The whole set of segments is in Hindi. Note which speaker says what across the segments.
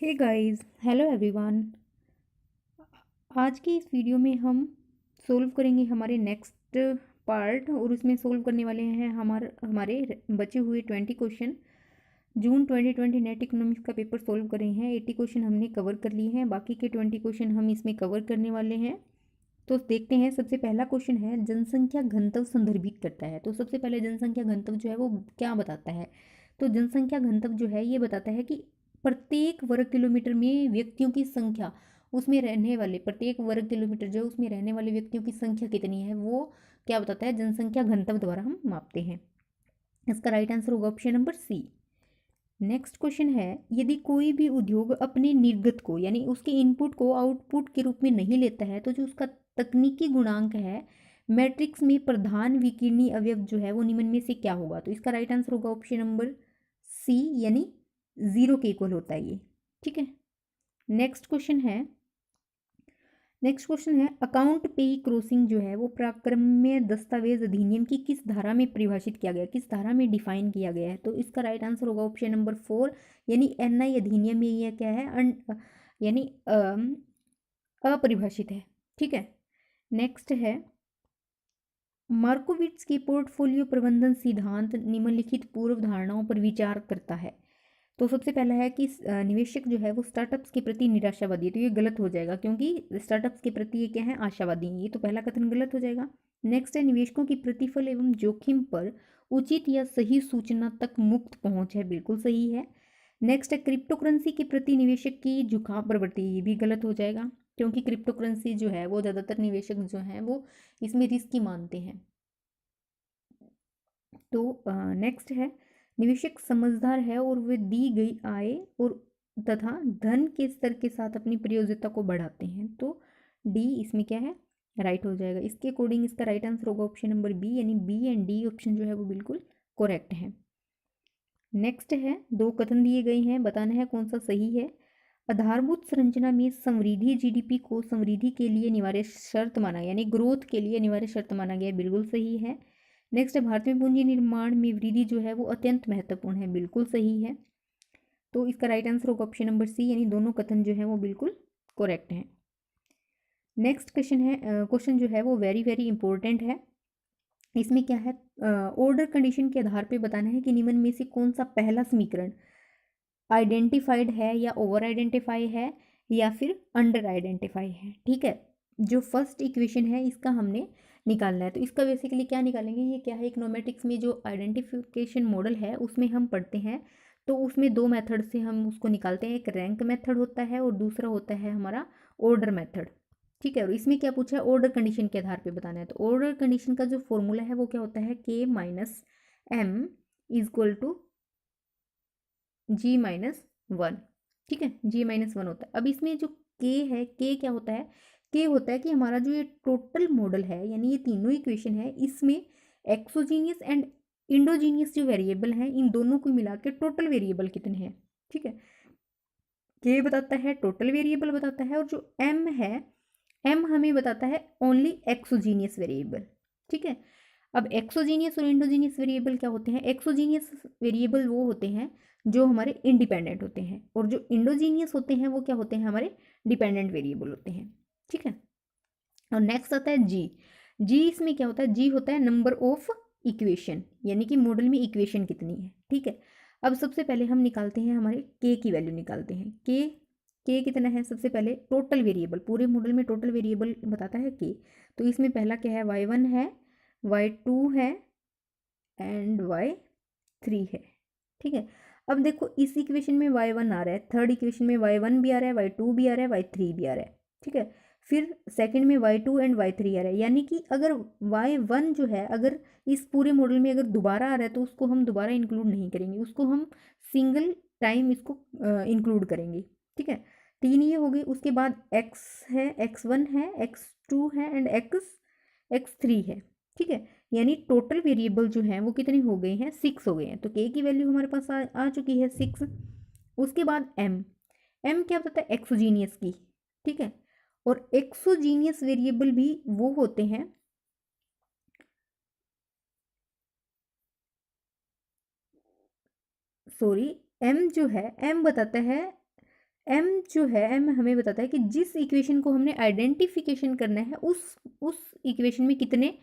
Speaker 1: Hey guys, hello everyone. आज की इस वीडियो में हम सोल्व करेंगे हमारे नेक्स्ट पार्ट और उसमें सोल्व करने वाले हैं हमारे बचे हुए 20 क्वेश्चन। जून 2020 नेट इकोनॉमिक्स का पेपर सोल्व कर रहे हैं। 80 क्वेश्चन हमने कवर कर लिए हैं, बाकी के 20 क्वेश्चन हम इसमें कवर करने वाले हैं। तो देखते हैं, सबसे पहला क्वेश्चन है जनसंख्या घनत्व संदर्भित करता है। तो सबसे पहले जनसंख्या घनत्व जो है वो क्या बताता है। तो जनसंख्या घनत्व जो है ये बताता है कि प्रत्येक वर्ग किलोमीटर में व्यक्तियों की संख्या, उसमें रहने वाले प्रत्येक वर्ग किलोमीटर जो उसमें रहने वाले व्यक्तियों की संख्या कितनी है वो क्या बताता है, जनसंख्या घनत्व द्वारा हम मापते हैं। इसका राइट आंसर होगा option number C. Next question है, यदि कोई भी उद्योग अपने निर्गत को यानी उसके इनपुट को आउटपुट के रूप में नहीं लेता है तो जो उसका तकनीकी गुणांक है मैट्रिक्स में प्रधान विकिरणीय अवयव जो है वो निम्न में से क्या होगा। तो इसका राइट आंसर होगा ऑप्शन नंबर सी, यानी 0 के इक्वल होता है ये। ठीक है। नेक्स्ट क्वेश्चन है अकाउंट पे क्रॉसिंग जो है वो प्राक्रम्य दस्तावेज अधिनियम की किस धारा में परिभाषित किया गया, किस धारा में डिफाइन किया गया है। तो इसका राइट आंसर होगा ऑप्शन नंबर 4, यानी एनआई अधिनियम में यह क्या है, यानी अपरिभाषित है। ठीक है। नेक्स्ट है, मार्कोविट्स की पोर्टफोलियो प्रबंधन सिद्धांत निम्नलिखित पूर्व धारणाओं पर विचार करता है। तो सबसे पहला है कि निवेशक जो है वो स्टार्टअप्स के प्रति निराशावादी है। तो ये गलत हो जाएगा क्योंकि स्टार्टअप्स के प्रति ये क्या है, आशावादी हैं। ये तो पहला कथन गलत हो जाएगा। नेक्स्ट है, निवेशकों की प्रतिफल एवं जोखिम पर उचित या सही सूचना तक मुक्त पहुंच है। बिल्कुल सही है। नेक्स्ट है, क्रिप्टो करेंसी के प्रति निवेशक की झुकाव प्रवृत्ति। ये भी गलत हो जाएगा क्योंकि क्रिप्टो करेंसी जो है वो ज़्यादातर निवेशक जो हैं वो इसमें रिस्क ही मानते हैं। तो नेक्स्ट है, निवेशक समझदार है और वे दी गई आय और तथा धन के स्तर के साथ अपनी प्रयोज्यता को बढ़ाते हैं। तो डी इसमें क्या है, राइट हो जाएगा। इसके अकॉर्डिंग इसका राइट आंसर होगा ऑप्शन नंबर बी, यानी बी एंड डी ऑप्शन जो है वो बिल्कुल करेक्ट है। नेक्स्ट है, दो कथन दिए गए हैं, बताना है कौन सा सही है। आधारभूत संरचना में समृद्धि जीडीपी को समृद्धि के लिए अनिवार्य शर्त माना गया, यानी ग्रोथ के लिए अनिवार्य शर्त माना गया। बिल्कुल सही है। नेक्स्ट है, भारत में पूंजी निर्माण में वृद्धि जो है वो अत्यंत महत्वपूर्ण है। बिल्कुल सही है। तो इसका राइट आंसर होगा ऑप्शन नंबर सी, यानी दोनों कथन जो है वो बिल्कुल करेक्ट हैं। नेक्स्ट क्वेश्चन जो है वो वेरी वेरी इंपॉर्टेंट है। इसमें क्या है, ऑर्डर कंडीशन के आधार पे बताना है कि निम्न में से कौन सा पहला समीकरण आइडेंटिफाइड है या ओवर आइडेंटिफाई है या फिर अंडर आइडेंटिफाई है। ठीक है। जो फर्स्ट इक्वेशन है इसका हमने निकालना है। तो इसका बेसिकली क्या निकालेंगे, ये क्या है, इकोनॉमेटिक्स में जो आइडेंटिफिकेशन मॉडल है उसमें हम पढ़ते हैं। तो उसमें दो मेथड से हम उसको निकालते हैं, एक रैंक मेथड होता है और दूसरा होता है हमारा ऑर्डर मेथड। ठीक है। और इसमें क्या पूछा है, ऑर्डर कंडीशन के आधार पे बताना है। तो ऑर्डर कंडीशन का जो फॉर्मूला है वो क्या होता है, के minus M equal to g-1। ठीक है, g-1 होता है। अब इसमें जो k है, k क्या होता है, k होता है कि हमारा जो ये टोटल मॉडल है, यानी ये तीनों इक्वेशन है, इसमें एक्सोजीनियस एंड इंडोजीनियस जो वेरिएबल हैं इन दोनों को मिला के टोटल वेरिएबल कितने हैं। ठीक है। k बताता है टोटल वेरिएबल बताता है, और जो m है, m हमें बताता है ओनली एक्सोजीनियस वेरिएबल। ठीक है। अब एक्सोजीनियस और इंडोजीनियस वेरिएबल क्या होते हैं, एक्सोजीनियस वेरिएबल वो होते हैं जो हमारे इंडिपेंडेंट होते हैं, और जो इंडोजीनियस होते हैं वो क्या होते हैं, हमारे डिपेंडेंट वेरिएबल होते हैं। ठीक है। और नेक्स्ट आता है जी। जी इसमें क्या होता है, जी होता है नंबर ऑफ इक्वेशन, यानी कि मॉडल में इक्वेशन कितनी है। ठीक है। अब सबसे पहले हम निकालते हैं, हमारे के की वैल्यू निकालते हैं। के कितना है, सबसे पहले टोटल वेरिएबल, पूरे मॉडल में टोटल वेरिएबल बताता है के। तो इसमें पहला क्या है, y1 है, y2 है एंड y3 है। ठीक है। अब देखो इस इक्वेशन में y1 आ रहा है, थर्ड इक्वेशन में y1 भी आ रहा है, y2 भी आ रहा है, y3 भी आ रहा है। ठीक है। फिर सेकंड में y2 एंड y3 आ रहा है, यानी कि अगर y1 जो है, अगर इस पूरे मॉडल में अगर दोबारा आ रहा है तो उसको हम दोबारा इंक्लूड नहीं करेंगे, उसको हम सिंगल टाइम इसको इंक्लूड करेंगे। ठीक है। तीन ये हो गई। उसके बाद x है, x1 है, x2 है एंड x3 है। ठीक है। यानी टोटल वेरिएबल जो हैं वो कितने हो गए हैं, 6 हो गए हैं। तो के की वैल्यू हमारे पास आ चुकी है 6। उसके बाद एम क्या होता है, एक्सोजीनियस की। ठीक है। और एक्सोजीनियस वेरिएबल भी वो होते हैं, सॉरी, एम जो है, एम बताता है एम जो है, एम हमें बताता है कि जिस इक्वेशन को हमने आइडेंटिफिकेशन करना है उस इक्वेशन में कितने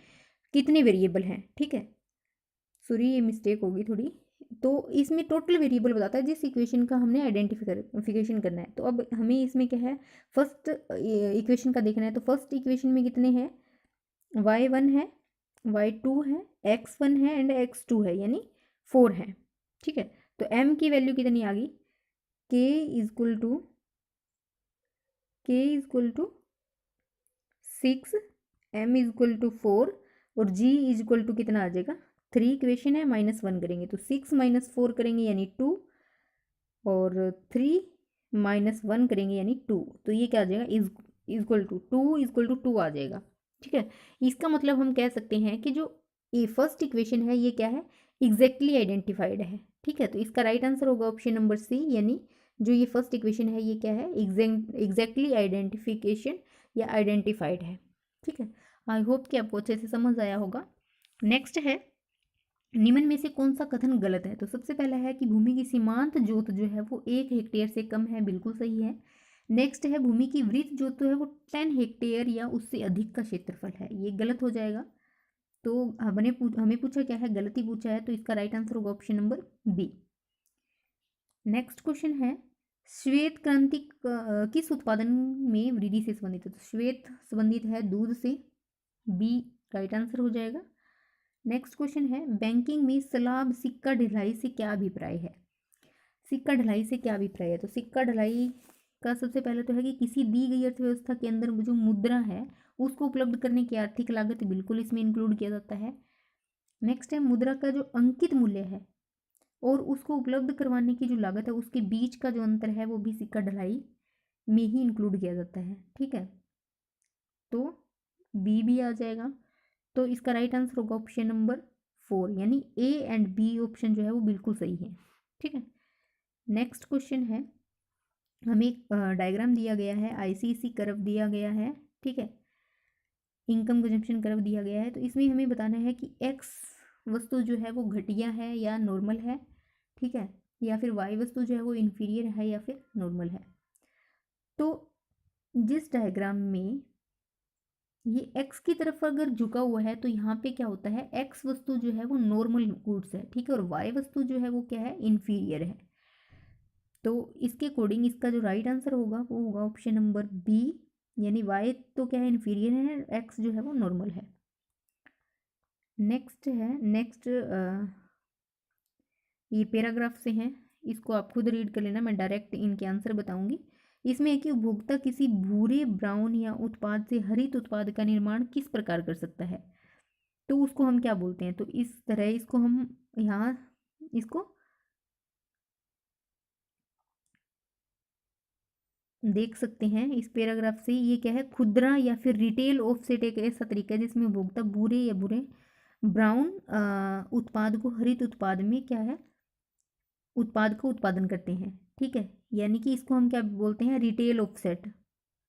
Speaker 1: कितने वेरिएबल हैं। ठीक है, सॉरी ये मिस्टेक होगी थोड़ी। तो इसमें टोटल वेरिएबल बताता है जिस इक्वेशन का हमने आइडेंटिफिकेशन करना है। तो अब हमें इसमें क्या है, फर्स्ट इक्वेशन का देखना है। तो फर्स्ट इक्वेशन में कितने हैं, y1 है, y2 है, x1 है एंड x2 है, यानी 4 है। ठीक है, तो m की वैल्यू कितनी आ गई, k is equal to 6, m is equal to 4 और g इजक्वल टू कितना आ जाएगा, 3 इक्वेशन है, -1 करेंगे तो 6 - 4 करेंगे यानी 2 और 3 - 1 करेंगे यानी 2। तो ये क्या आ जाएगा, इजक्वल टू 2 आ जाएगा। ठीक है, इसका मतलब हम कह सकते हैं कि जो ये फर्स्ट इक्वेशन है ये क्या है, एग्जैक्टली आइडेंटिफाइड है। ठीक है, तो इसका राइट आंसर होगा ऑप्शन नंबर सी, यानी जो ये फर्स्ट इक्वेशन है ये क्या है, एग्जैक्टली आइडेंटिफिकेशन या आइडेंटिफाइड है। ठीक है, आई होप कि आपको अच्छे से समझ आया होगा। नेक्स्ट है, निम्न में से कौन सा कथन गलत है। तो सबसे पहला है कि भूमि की सीमांत जोत जो है वो 1 हेक्टेयर से कम है, बिल्कुल सही है। नेक्स्ट है, भूमि की वृत्त जोत जो है वो 10 हेक्टेयर या उससे अधिक का क्षेत्रफल है, ये गलत हो जाएगा। तो हमें पूछा क्या है, गलती पूछा है, तो इसका राइट आंसर होगा option number B. Next question है, श्वेत क्रांति किस उत्पादन में वृद्धि से संबंधित है। तो श्वेत संबंधित है दूध से, बी राइट आंसर हो जाएगा। नेक्स्ट क्वेश्चन है, बैंकिंग में सलाब सिक्का ढलाई से क्या अभिप्राय है। सिक्का ढलाई से क्या अभिप्राय है, तो सिक्का ढलाई का सबसे पहले तो है कि किसी दी गई अर्थव्यवस्था के अंदर जो मुद्रा है उसको उपलब्ध करने की आर्थिक लागत बिल्कुल इसमें इंक्लूड किया जाता है। नेक्स्ट है, मुद्रा का जो अंकित मूल्य है और उसको उपलब्ध करवाने की जो लागत है उसके बीच का जो अंतर है वो भी सिक्का ढलाई में ही इंक्लूड किया जाता है। ठीक है, तो बी भी आ जाएगा। तो इसका राइट आंसर होगा ऑप्शन नंबर 4, यानी ए एंड बी ऑप्शन जो है वो बिल्कुल सही है। ठीक है, नेक्स्ट क्वेश्चन है, हमें एक डायग्राम दिया गया है, आईसीसी कर्व दिया गया है। ठीक है, इनकम कंजम्पशन कर्व दिया गया है। तो इसमें हमें बताना है कि एक्स वस्तु जो है वो घटिया है या नॉर्मल है। ठीक है, या फिर वाई वस्तु जो है वो इन्फीरियर है या फिर नॉर्मल है। तो जिस डायग्राम में ये एक्स की तरफ अगर झुका हुआ है तो यहाँ पे क्या होता है, एक्स वस्तु जो है वो नॉर्मल गुड्स है। ठीक है, और वाई वस्तु जो है वो क्या है, इन्फीरियर है। तो इसके अकॉर्डिंग इसका जो राइट आंसर होगा वो होगा ऑप्शन नंबर बी, यानी वाई तो क्या है, इन्फीरियर है, एक्स जो है वो नॉर्मल है। नेक्स्ट ये पैराग्राफ से हैं, इसको आप खुद रीड कर लेना, मैं डायरेक्ट इनके आंसर बताऊंगी। इसमें है कि उपभोक्ता किसी भूरे, ब्राउन या उत्पाद से हरित उत्पाद का निर्माण किस प्रकार कर सकता है, तो उसको हम क्या बोलते हैं। तो इस तरह इसको हम यहाँ इसको देख सकते हैं इस पैराग्राफ से। ये क्या है, खुदरा या फिर रिटेल ऑफसेट एक ऐसा तरीका है जिसमें उपभोक्ता भूरे या भूरे ब्राउन उत्पाद को हरित उत्पाद में क्या है, उत्पाद का उत्पादन करते हैं। ठीक है, यानी कि इसको हम क्या बोलते हैं, रिटेल ऑफसेट।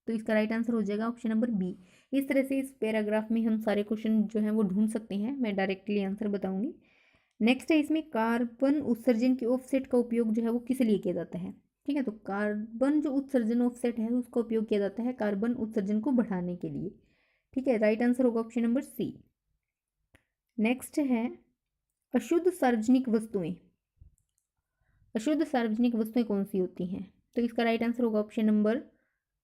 Speaker 1: तो इसका राइट आंसर हो जाएगा ऑप्शन नंबर बी। इस तरह से इस पैराग्राफ में हम सारे क्वेश्चन जो हैं वो ढूंढ सकते हैं, मैं डायरेक्टली आंसर बताऊंगी। नेक्स्ट है, इसमें कार्बन उत्सर्जन के ऑफसेट का उपयोग जो है वो किस लिए किया जाता है। ठीक है, तो कार्बन जो उत्सर्जन ऑफसेट है उसका उपयोग किया जाता है कार्बन उत्सर्जन को बढ़ाने के लिए। ठीक है, राइट आंसर होगा ऑप्शन नंबर सी। नेक्स्ट है, अशुद्ध सार्वजनिक वस्तुएं। अशुद्ध सार्वजनिक वस्तुएं कौन सी होती हैं, तो इसका राइट आंसर होगा ऑप्शन नंबर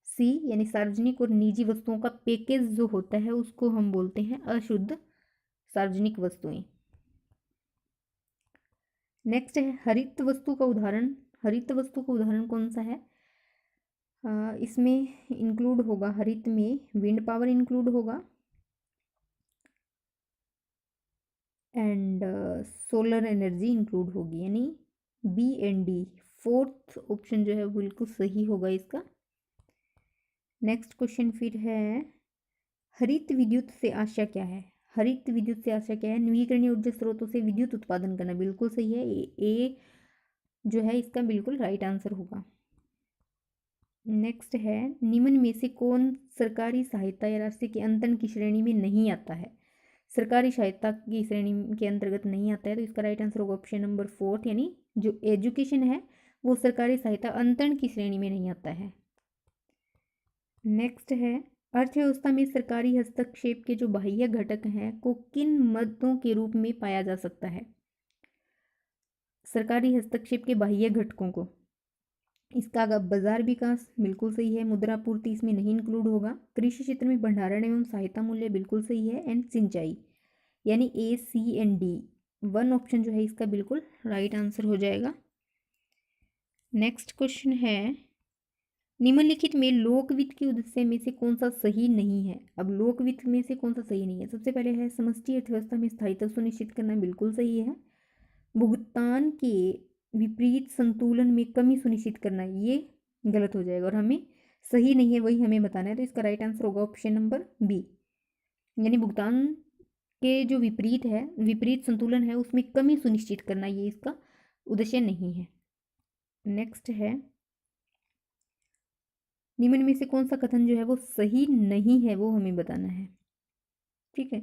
Speaker 1: सी, यानी सार्वजनिक और निजी वस्तुओं का पैकेज जो होता है उसको हम बोलते हैं अशुद्ध सार्वजनिक वस्तुएं। नेक्स्ट है, हरित वस्तु का उदाहरण। हरित वस्तु का उदाहरण कौन सा है, इसमें इंक्लूड होगा, हरित में विंड पावर इंक्लूड होगा एंड सोलर एनर्जी इंक्लूड होगी, यानी B and D, fourth option जो है बिल्कुल सही होगा इसका। नेक्स्ट क्वेश्चन फिर है, हरित विद्युत से आशा क्या है। हरित विद्युत से आशा क्या है, नवीकरणीय ऊर्जा स्रोतों से विद्युत उत्पादन करना, बिल्कुल सही है, ए जो है इसका बिल्कुल राइट आंसर होगा। नेक्स्ट है, निम्न में से कौन सरकारी सहायता या राशि के अंतरण की श्रेणी में नहीं आता है। सरकारी सहायता की श्रेणी के अंतर्गत नहीं आता है, तो इसका राइट आंसर होगा ऑप्शन नंबर 4, यानी जो एजुकेशन है वो सरकारी सहायता अंतरण की श्रेणी में नहीं आता है। नेक्स्ट है, अर्थव्यवस्था में सरकारी हस्तक्षेप के जो बाह्य घटक हैं को किन मदों के रूप में पाया जा सकता है? सरकारी हस्तक्षेप के बाह्य घटकों को, इसका बाजार विकास बिल्कुल सही है, मुद्रा पूर्ति इसमें नहीं इंक्लूड होगा, कृषि क्षेत्र में भंडारण एवं सहायता मूल्य बिल्कुल सही है, एंड सिंचाई, यानी ए सी एंड डी, वन ऑप्शन जो है इसका बिल्कुल राइट आंसर हो जाएगा। नेक्स्ट क्वेश्चन है, निम्नलिखित में लोक वित्त के उद्देश्य में से कौन सा सही नहीं है? अब लोक वित्त में से कौन सा सही नहीं है? सबसे पहले है समष्टि अर्थव्यवस्था में स्थायित्व सुनिश्चित करना, बिल्कुल सही है। भुगतान के विपरीत संतुलन में कमी सुनिश्चित करना, ये गलत हो जाएगा और हमें सही नहीं है वही हमें बताना है, तो इसका राइट आंसर होगा ऑप्शन नंबर बी, यानी भुगतान के जो विपरीत है, विपरीत संतुलन है, उसमें कमी सुनिश्चित करना, ये इसका उद्देश्य नहीं है। नेक्स्ट है, निम्न में से कौन सा कथन जो है वो सही नहीं है, वो हमें बताना है। ठीक है,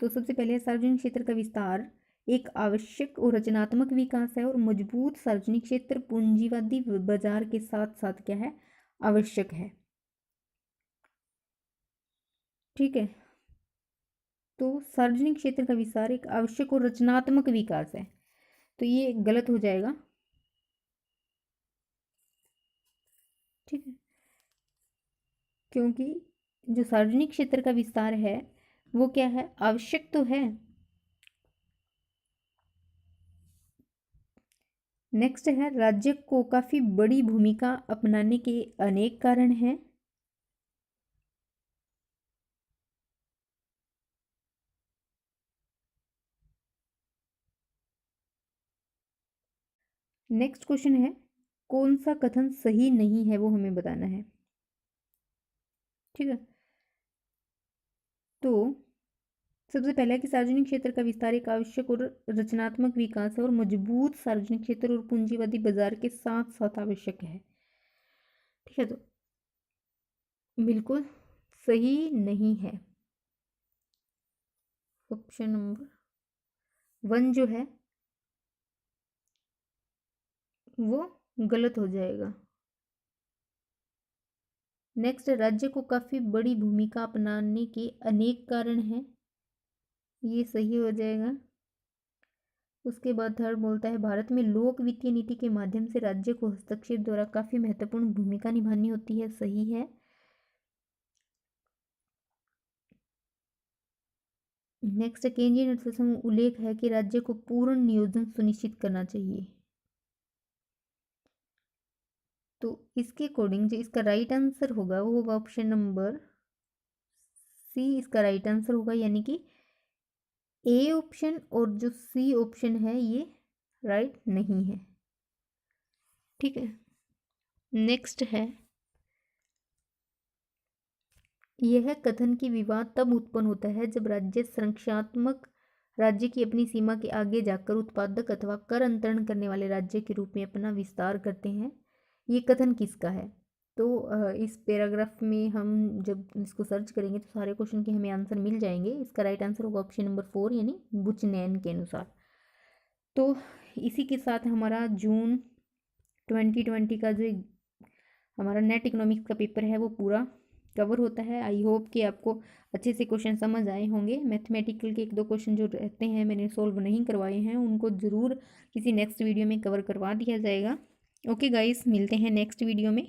Speaker 1: तो सबसे पहले सार्वजनिक क्षेत्र का विस्तार एक आवश्यक और रचनात्मक विकास है, और मजबूत सार्वजनिक क्षेत्र पूंजीवादी बाजार के साथ साथ क्या है, आवश्यक है। ठीक है, तो सार्वजनिक क्षेत्र का विस्तार एक आवश्यक और रचनात्मक विकास है, तो ये गलत हो जाएगा। ठीक है, क्योंकि जो सार्वजनिक क्षेत्र का विस्तार है वो क्या है, आवश्यक तो है। नेक्स्ट है, राज्य को काफी बड़ी भूमिका अपनाने के अनेक कारण हैं। नेक्स्ट क्वेश्चन है, कौन सा कथन सही नहीं है, वो हमें बताना है। ठीक है, तो सबसे पहला है कि सार्वजनिक क्षेत्र का विस्तार एक आवश्यक और रचनात्मक विकास है, और मजबूत सार्वजनिक क्षेत्र और पूंजीवादी बाजार के साथ साथ आवश्यक है। ठीक है, तो बिल्कुल सही नहीं है, ऑप्शन नंबर 1 जो है वो गलत हो जाएगा। नेक्स्ट, राज्य को काफी बड़ी भूमिका अपनाने के अनेक कारण हैं, ये सही हो जाएगा। उसके बाद थर्ड बोलता है, भारत में लोक वित्तीय नीति के माध्यम से राज्य को हस्तक्षेप द्वारा काफी महत्वपूर्ण भूमिका निभानी होती है, सही है। नेक्स्ट, केंद्रीय अर्थव्यवस्था में उल्लेख है कि राज्य को पूर्ण नियोजन सुनिश्चित करना चाहिए, तो इसके अकॉर्डिंग जो इसका राइट आंसर होगा वो होगा ऑप्शन नंबर सी, इसका राइट आंसर होगा, यानी कि ए ऑप्शन और जो सी ऑप्शन है ये राइट नहीं है। ठीक है, नेक्स्ट है, यह कथन की विवाद तब उत्पन्न होता है जब राज्य संरक्षणात्मक राज्य की अपनी सीमा के आगे जाकर उत्पादक अथवा कर अंतरण करने वाले राज्य के रूप में अपना विस्तार करते हैं। ये कथन किसका है? तो इस पैराग्राफ में हम जब इसको सर्च करेंगे तो सारे क्वेश्चन के हमें आंसर मिल जाएंगे। इसका राइट आंसर होगा ऑप्शन नंबर 4, यानी बुचनैन के अनुसार। तो इसी के साथ हमारा जून 2020 का जो हमारा नेट इकोनॉमिक्स का पेपर है वो पूरा कवर होता है। आई होप कि आपको अच्छे से क्वेश्चन समझ आए होंगे। मैथमेटिकल के 1-2 क्वेश्चन जो रहते हैं मैंने सॉल्व नहीं करवाए हैं, उनको ज़रूर किसी नेक्स्ट वीडियो में कवर करवा दिया जाएगा। ओके गाइस, मिलते हैं नेक्स्ट वीडियो में।